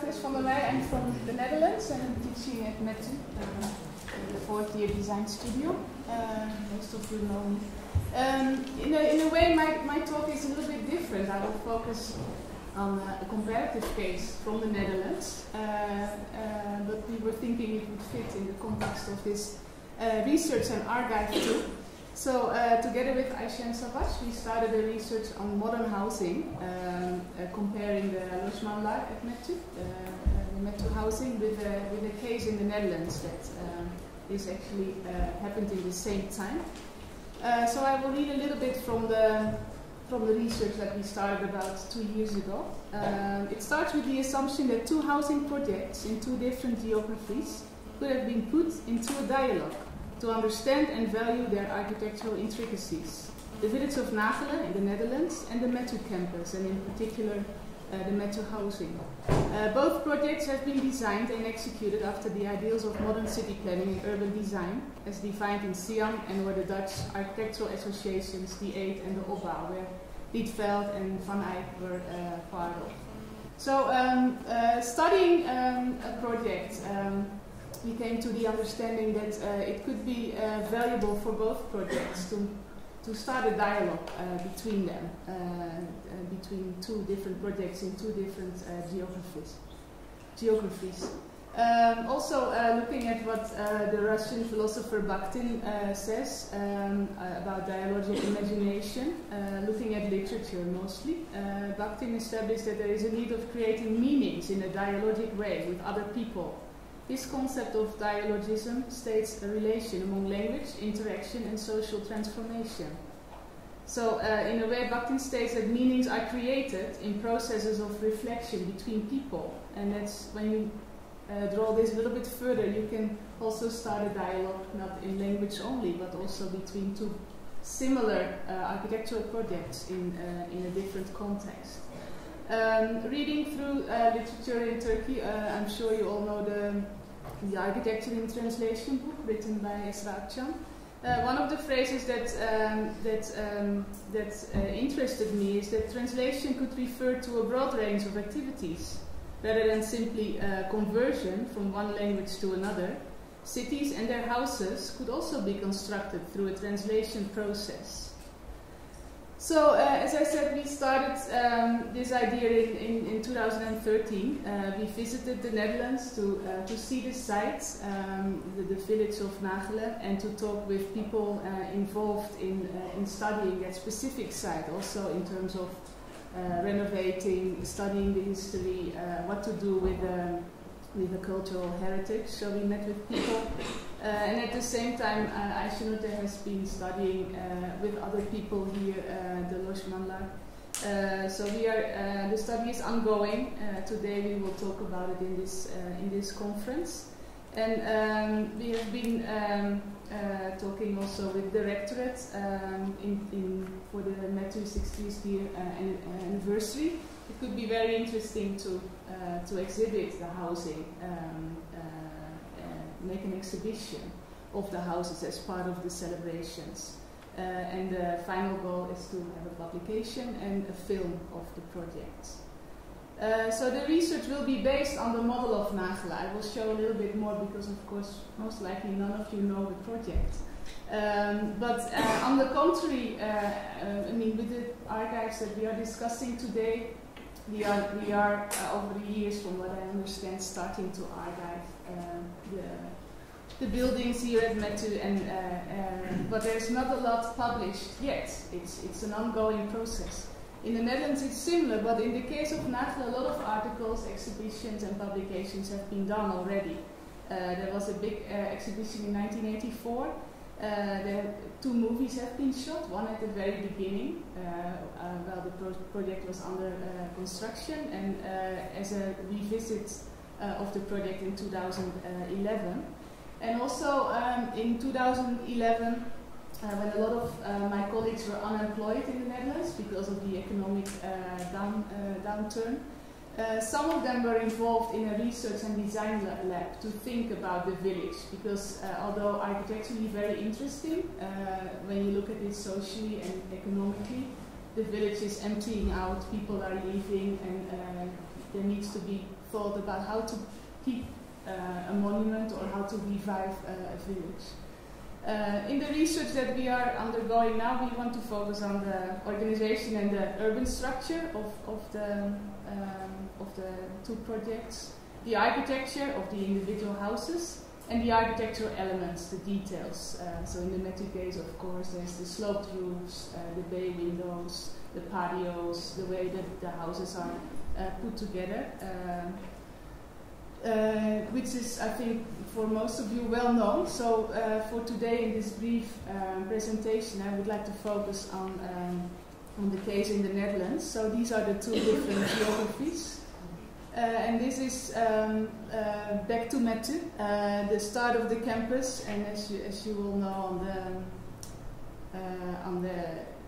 Agnes from Meij. I'm from the Netherlands and I'm teaching at METU, the fourth-year design studio. Most of you know me. In a way, my talk is a little bit different. I will focus on a comparative case from the Netherlands, but we were thinking it would fit in the context of this research and archive too. So together with Aisha and Savas, we started a research on modern housing, comparing the logement at METU, the METU housing, with a case in the Netherlands that is actually happened in the same time. So I will read a little bit from the research that we started about 2 years ago. It starts with the assumption that two housing projects in two different geographies could have been put into a dialogue to understand and value their architectural intricacies. The village of Nagele in the Netherlands and the METU campus, and in particular the METU housing. Both projects have been designed and executed after the ideals of modern city planning and urban design, as defined in Siam and where the Dutch architectural associations, the Eight and the Opbouw, where Rietveld and Van Eyck were part of. So, studying a project, we came to the understanding that it could be valuable for both projects to start a dialogue between them, between two different projects in two different geographies. Also, looking at what the Russian philosopher Bakhtin says about dialogic imagination, looking at literature mostly, Bakhtin established that there is a need of creating meanings in a dialogic way with other people. This concept of dialogism states a relation among language, interaction, and social transformation. So, in a way, Bakhtin states that meanings are created in processes of reflection between people. And that's when you draw this a little bit further, you can also start a dialogue, not in language only, but also between two similar architectural projects in a different context. Reading through literature in Turkey, I'm sure you all know the Architecture in Translation book written by Esra Akçam. One of the phrases that interested me is that translation could refer to a broad range of activities rather than simply conversion from one language to another. Cities and their houses could also be constructed through a translation process. So, as I said, we started this idea in 2013. We visited the Netherlands to see the site, the village of Nagele, and to talk with people involved in studying that specific site, also in terms of renovating, studying the history, what to do with the cultural heritage. So we met with people. And at the same time, Aisha has been studying with other people here, the Logement. So the study is ongoing. Today we will talk about it in this conference. And we have been talking also with the Rectorate for the METU 60th year anniversary. It could be very interesting to exhibit the housing. Make an exhibition of the houses as part of the celebrations. And the final goal is to have a publication and a film of the project. So the research will be based on the model of Nagele. I will show a little bit more because, of course, most likely none of you know the project. But on the contrary, I mean, with the archives that we are discussing today, we are over the years, from what I understand, starting to archive the buildings here at METU, but there's not a lot published yet. It's an ongoing process. In the Netherlands it's similar, but in the case of Nagele, a lot of articles, exhibitions and publications have been done already. There was a big exhibition in 1984. Two movies have been shot, one at the very beginning, while the project was under construction, and as a revisit of the project in 2011. And also in 2011, when a lot of my colleagues were unemployed in the Netherlands because of the economic downturn, some of them were involved in a research and design lab to think about the village, because although architecturally very interesting, when you look at it socially and economically, the village is emptying out, people are leaving, and there needs to be thought about how to keep a monument or how to revive a village. In the research that we are undergoing now, we want to focus on the organization and the urban structure of the two projects, the architecture of the individual houses, and the architectural elements, the details. So in the METU case, of course, there's the sloped roofs, the bay windows, the patios, the way that the houses are put together, which is, I think, for most of you well known. So for today, in this brief presentation, I would like to focus on the case in the Netherlands. So these are the two different geographies. And this is back to METU, the start of the campus, and as you will know on the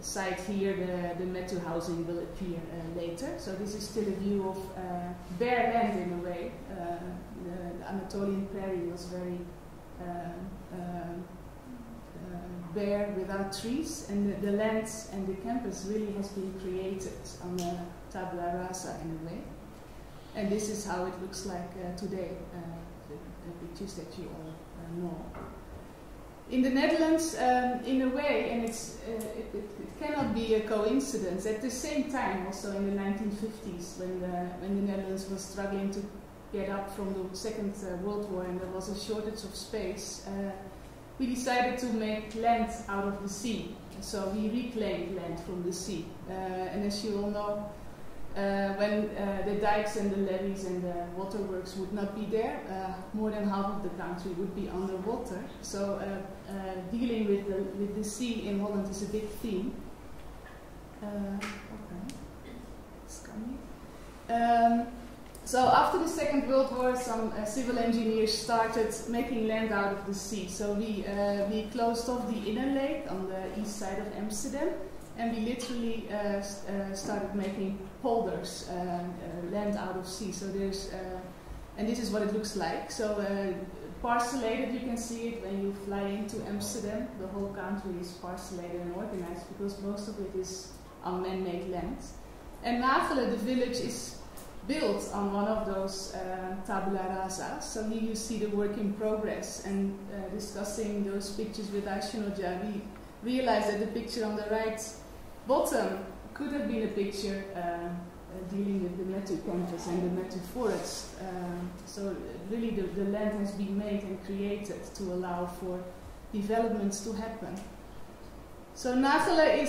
site here, the METU housing will appear later. So this is still a view of bare land in a way. The Anatolian prairie was very bare without trees, and the land and the campus really has been created on a tabula rasa in a way. And this is how it looks like today, the pictures that you all know. In the Netherlands, in a way, and it cannot be a coincidence, at the same time, also in the 1950s, when the Netherlands was struggling to get up from the Second World War and there was a shortage of space, we decided to make land out of the sea. So we reclaimed land from the sea. And as you all know, when the dikes and the levees and the waterworks would not be there, more than half of the country would be underwater. So dealing with the sea in Holland is a big theme. So after the Second World War, some civil engineers started making land out of the sea. So we closed off the inner lake on the east side of Amsterdam, and we literally started making polders, land out of sea. So there's, and this is what it looks like. So parcellated, you can see it when you fly into Amsterdam. The whole country is parcellated and organized because most of it is on man-made land. And Nagele, the village, is built on one of those tabula rasas. So here you see the work in progress. And discussing those pictures with Aishinoja, we realized that the picture on the right bottom could have been a picture dealing with the METU campus and the METU forest. So really the land has been made and created to allow for developments to happen. So Nagele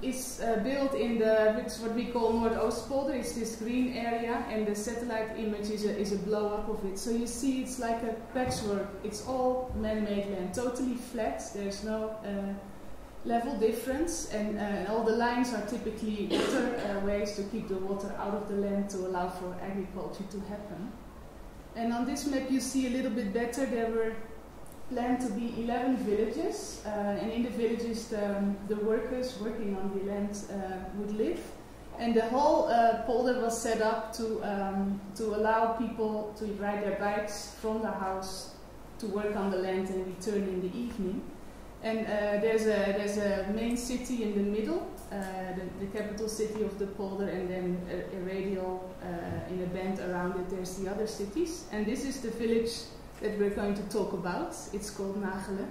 is built in it's what we call Noordoostpolder. It's this green area, and the satellite image is a blow-up of it. So you see it's like a patchwork. It's all man-made land, totally flat. There's no level difference, and all the lines are typically waterways to keep the water out of the land to allow for agriculture to happen. And on this map you see a little bit better. There were planned to be 11 villages, and in the villages the workers working on the land would live. And the whole polder was set up to allow people to ride their bikes from the house to work on the land and return in the evening. And there's a main city in the middle, the capital city of the polder, and then a radial in a band around it there's the other cities. And this is the village that we're going to talk about. It's called Nagele.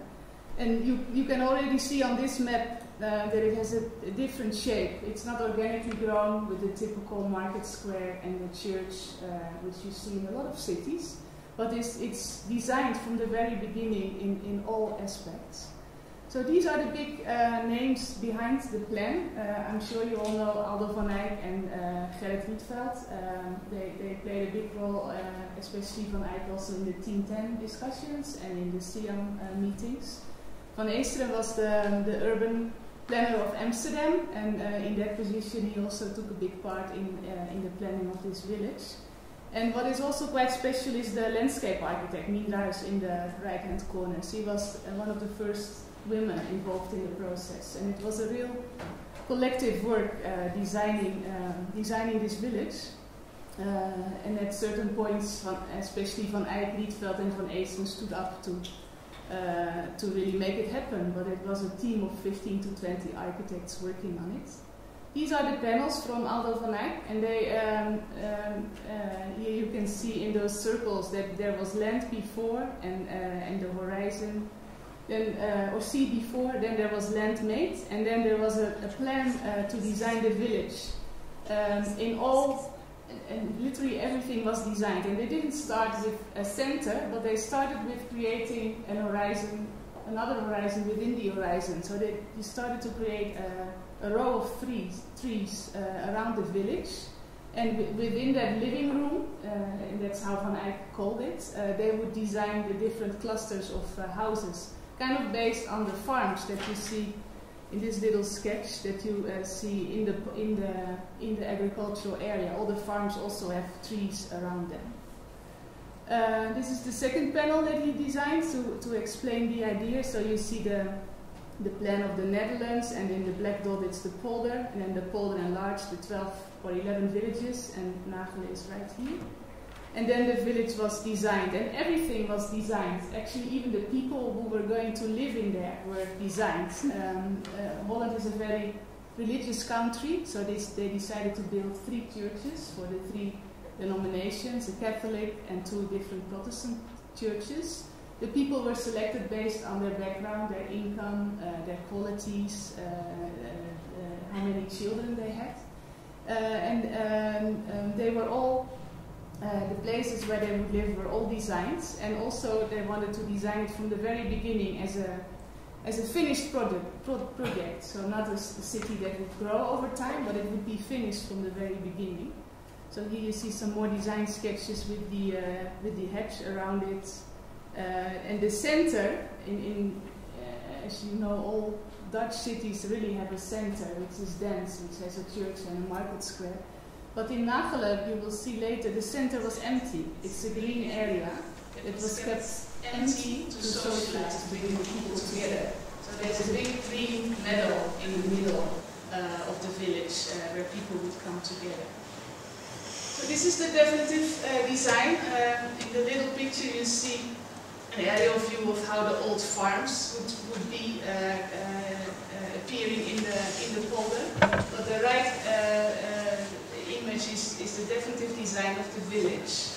And you can already see on this map that it has a different shape. It's not organically grown with the typical market square and the church, which you see in a lot of cities, but it's designed from the very beginning in all aspects. So these are the big names behind the plan. I'm sure you all know Aldo van Eyck and Gerrit Rietveld. They played a big role, especially Van Eyck also in the Team 10 discussions and in the SIAM meetings. Van Eesteren was the urban planner of Amsterdam, and in that position he also took a big part in the planning of this village. And what is also quite special is the landscape architect, Mimar, in the right-hand corner. She was one of the first women involved in the process, and it was a real collective work designing this village. And at certain points, especially Van Eyck, Rietveld and Van Eesteren stood up to really make it happen, but it was a team of 15 to 20 architects working on it. these are the panels from Aldo van Eyck, and they, here you can see in those circles that there was land before and the horizon, then or sea before, then there was land made, and then there was a plan to design the village. In all, and literally everything was designed, and they didn't start with a center, but they started with creating an horizon, another horizon within the horizon. So they started to create a row of trees around the village, and within that living room, and that's how Van Eyck called it, they would design the different clusters of houses, kind of based on the farms that you see in this little sketch that you see in the agricultural area. All the farms also have trees around them. This is the second panel that he designed to explain the idea. So you see the plan of the Netherlands, and in the black dot it's the polder, and then the polder enlarged, the 12 or 11 villages, and Nagele is right here. And then the village was designed, and everything was designed. Actually, even the people who were going to live in there were designed. Holland is a very religious country, so they decided to build 3 churches for the 3 denominations, a Catholic and 2 different Protestant churches. The people were selected based on their background, their income, their qualities, how many children they had. And they were all, the places where they would live were all designed, and also they wanted to design it from the very beginning as a finished project. So not a city that would grow over time, but it would be finished from the very beginning. So here you see some more design sketches with the hedge around it. And the center, as you know, all Dutch cities really have a center, which is dense, which has a church and a market square. But in Nagele, you will see later, the center was empty. It's a green area that was kept empty to socialize, to bring the people together. So there's a big green meadow in the middle of the village where people would come together. So this is the definitive design. In the little picture you see an aerial view of how the old farms would be appearing in the polder. But the right image is the definitive design of the village.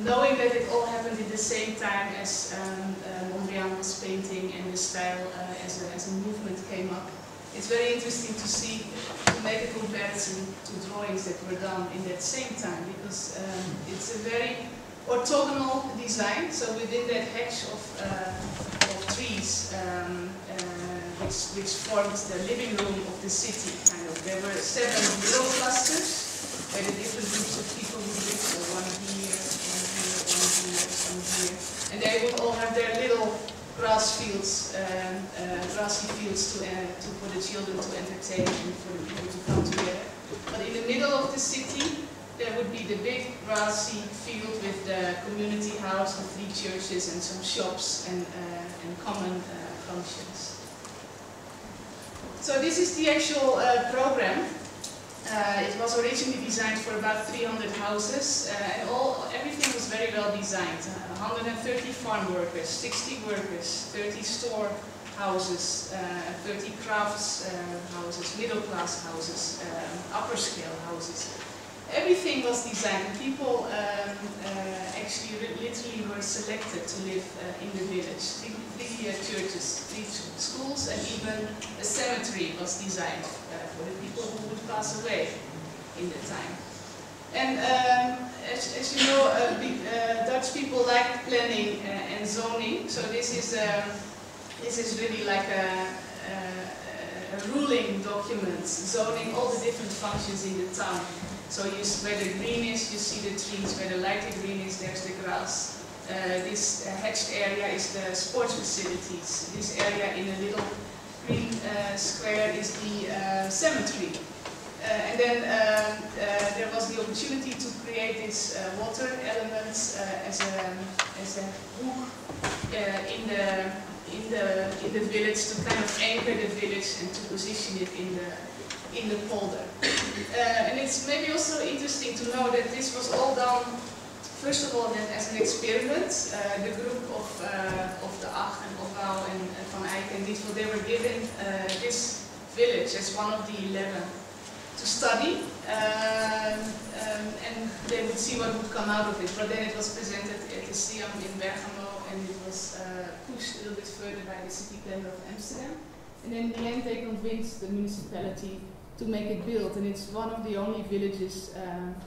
Knowing that it all happened at the same time as Mondrian was painting and the style as a movement came up, it's very interesting to make a comparison to drawings that were done in that same time, because it's a very orthogonal design. So within that hedge of trees, which formed the living room of the city, kind of, there were 7 little clusters where the different groups of people would live. So one here, one here, and they would all have their little grassy fields for the children to entertain and for the people to come together. But in the middle of the city, there would be the big grassy field with the community house and 3 churches and some shops and common functions. So this is the actual program. It was originally designed for about 300 houses, and everything was very well designed. 130 farm workers, 60 workers, 30 store houses, 30 crafts houses, middle class houses, upper scale houses. Everything was designed. People actually literally were selected to live in the village. 3 churches, 3 schools, and even a cemetery was designed for the people who would pass away in the time. And as you know, Dutch people like planning and zoning. So this is really like a ruling document, zoning all the different functions in the town. So where the green is, you see the trees. Where the lighter green is, there's the grass. This hatched area is the sports facilities. This area in a little green square is the cemetery. And then there was the opportunity to create these water elements as a hook in the village, to kind of anchor the village and to position it in the polder. And it's maybe also interesting to know that this was all done, first of all, as an experiment. The group of the Ach and Opbouw and Van Eyck and Diesel, they were given this village as one of the 11 to study, and they would see what would come out of it. But then it was presented at the Siam in Bergamo, and it was pushed a little bit further by the city planner of Amsterdam. And in the end, they convinced the municipality to make it built, and it's one of the only villages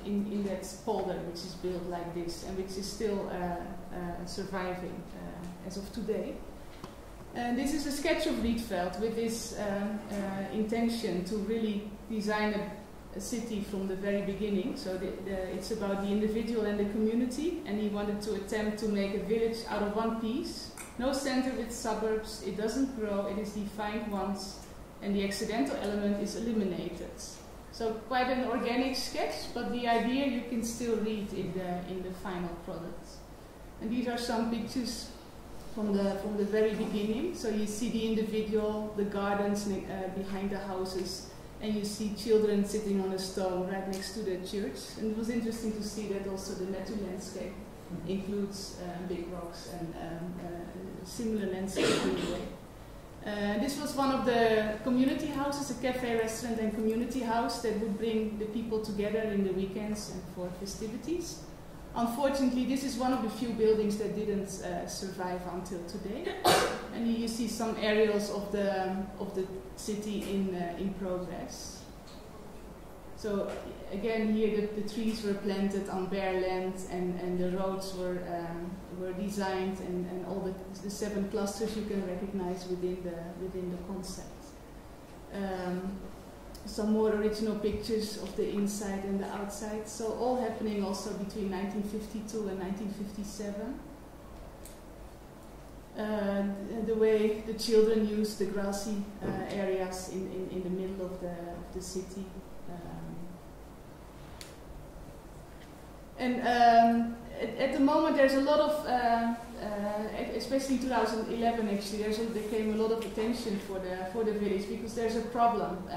in that polder which is built like this, and which is still surviving as of today. And this is a sketch of Rietveld with this intention to really design a city from the very beginning. So it's about the individual and the community, and he wanted to attempt to make a village out of one piece. No center with suburbs, it doesn't grow, it is defined once, and the accidental element is eliminated. So quite an organic sketch, but the idea you can still read in the final product. And these are some pictures from the very beginning. So you see the individual, the gardens behind the houses, and you see children sitting on a stone right next to the church. And it was interesting to see that also the Metu landscape includes big rocks and similar landscape in a way. This was one of the community houses, a cafe, restaurant and community house that would bring the people together in the weekends and for festivities. Unfortunately, this is one of the few buildings that didn't survive until today. And you see some areas of the city in progress. So again, here the trees were planted on bare land, and the roads were designed, and all the 7 clusters you can recognize within the concept. Some more original pictures of the inside and the outside. So all happening also between 1952 and 1957. The way the children use the grassy areas in the middle of the city. At the moment there's a lot of, especially in 2011 actually, there came a lot of attention for the village, because there's a problem.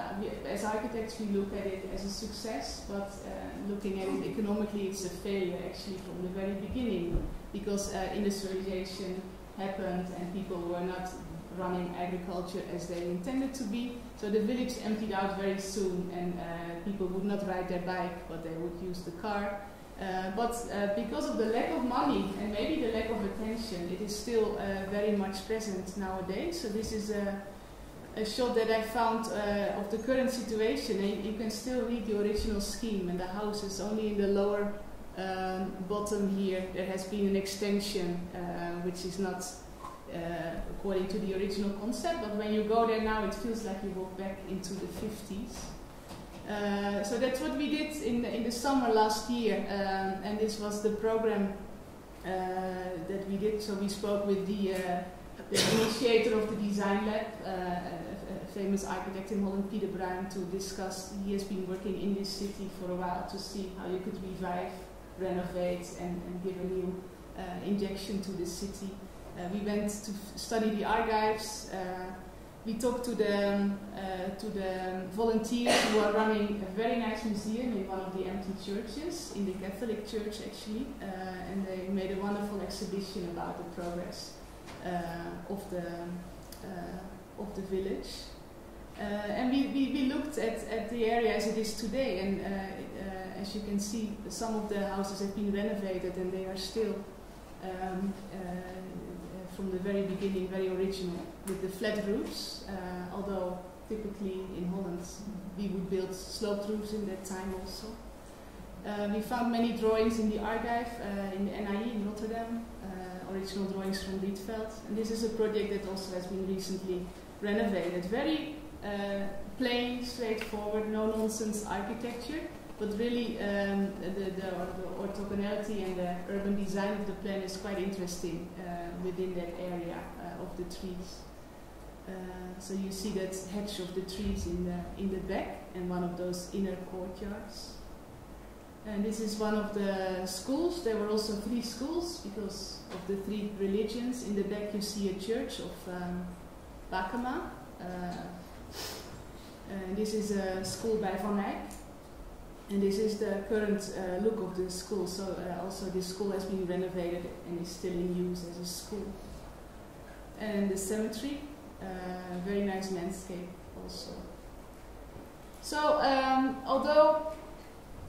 As architects we look at it as a success, but looking at it economically it's a failure actually from the very beginning, because industrialization happened and people were not running agriculture as they intended to be. So the village emptied out very soon, and people would not ride their bike, but they would use the car. But because of the lack of money and maybe the lack of attention, it is still very much present nowadays. So this is a shot that I found of the current situation, and you can still read the original scheme, and the houses only in the lower bottom here there has been an extension which is not according to the original concept, but when you go there now it feels like you walk back into the 50s. So that's what we did in the summer last year, and this was the program that we did. So we spoke with the initiator of the design lab, a famous architect in Holland, Peter Bruin, to discuss. He has been working in this city for a while to see how you could revive, renovate, and give a new injection to the city. We went to study the archives. We talked to the volunteers who are running a very nice museum in one of the empty churches, in the Catholic church actually, and they made a wonderful exhibition about the progress of the village. And we looked at the area as it is today, and as you can see, some of the houses have been renovated, and they are still from the very beginning very original, with the flat roofs, although typically in Holland we would build sloped roofs in that time also. We found many drawings in the archive in the NIE in Rotterdam, original drawings from Rietveld, and this is a project that also has been recently renovated. Very plain, straightforward, no-nonsense architecture, but really the orthogonality and the urban design of the plan is quite interesting within that area of the trees. So you see that hedge of the trees in the back, and one of those inner courtyards. And this is one of the schools. There were also 3 schools because of the 3 religions. In the back you see a church of Bakema. This is a school by Van Eyck. And this is the current look of the school. So also this school has been renovated and is still in use as a school. And the cemetery, very nice landscape also. So although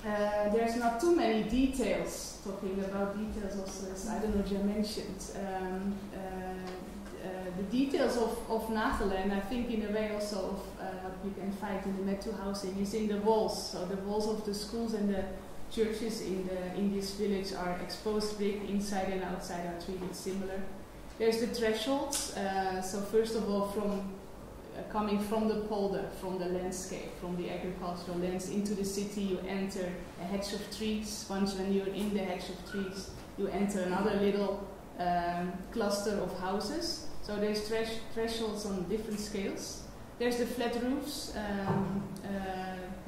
there's not too many details, talking about details also, as I don't know if you mentioned, the details of Nagele, and I think in a way also of what you can find in the Metro housing, is in the walls. So the walls of the schools and the churches in this village are exposed brick, inside and outside are treated similar. There's the thresholds, so first of all coming from the polder, from the landscape, from the agricultural lands into the city, you enter a hedge of trees. Once when you're in the hedge of trees, you enter another little cluster of houses. So there's thresholds on different scales. There's the flat roofs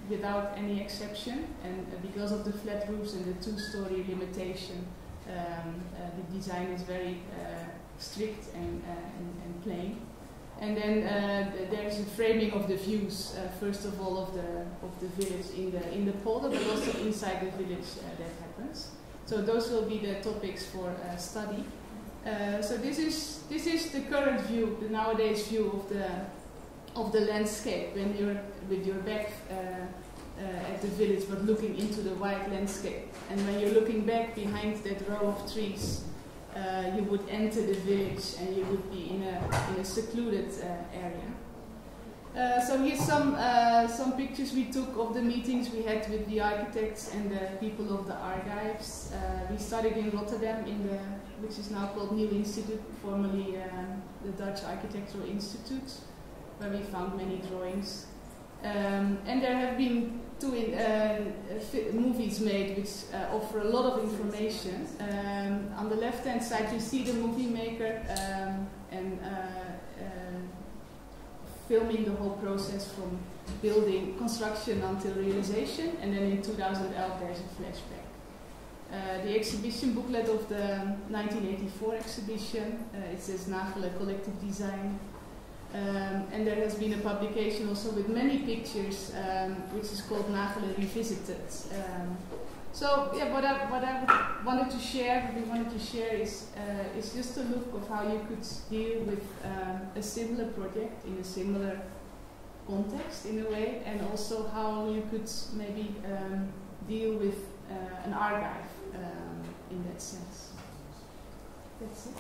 without any exception, and because of the flat roofs and the two-story limitation, the design is very strict and plain. And then there's a framing of the views, first of all of the village in the polder, but also inside the village that happens. So those will be the topics for study. So this is the current view, the nowadays view of the landscape when you're with your back at the village, but looking into the wide landscape. And when you're looking back behind that row of trees, you would enter the village and you would be in a secluded area. So here's some pictures we took of the meetings we had with the architects and the people of the archives. We started in Rotterdam, which is now called Nieuw Institute, formerly the Dutch Architectural Institute, where we found many drawings. And there have been two movies made which offer a lot of information. On the left-hand side you see the movie maker and filming the whole process from building, construction until realization, and then in 2011 there's a flashback. The exhibition booklet of the 1984 exhibition, it says Nagele Collective Design. And there has been a publication also with many pictures, which is called Nagele Revisited. So yeah, what I wanted to share is just a look of how you could deal with a similar project in a similar context in a way, and also how you could maybe deal with an archive in that sense. That's it.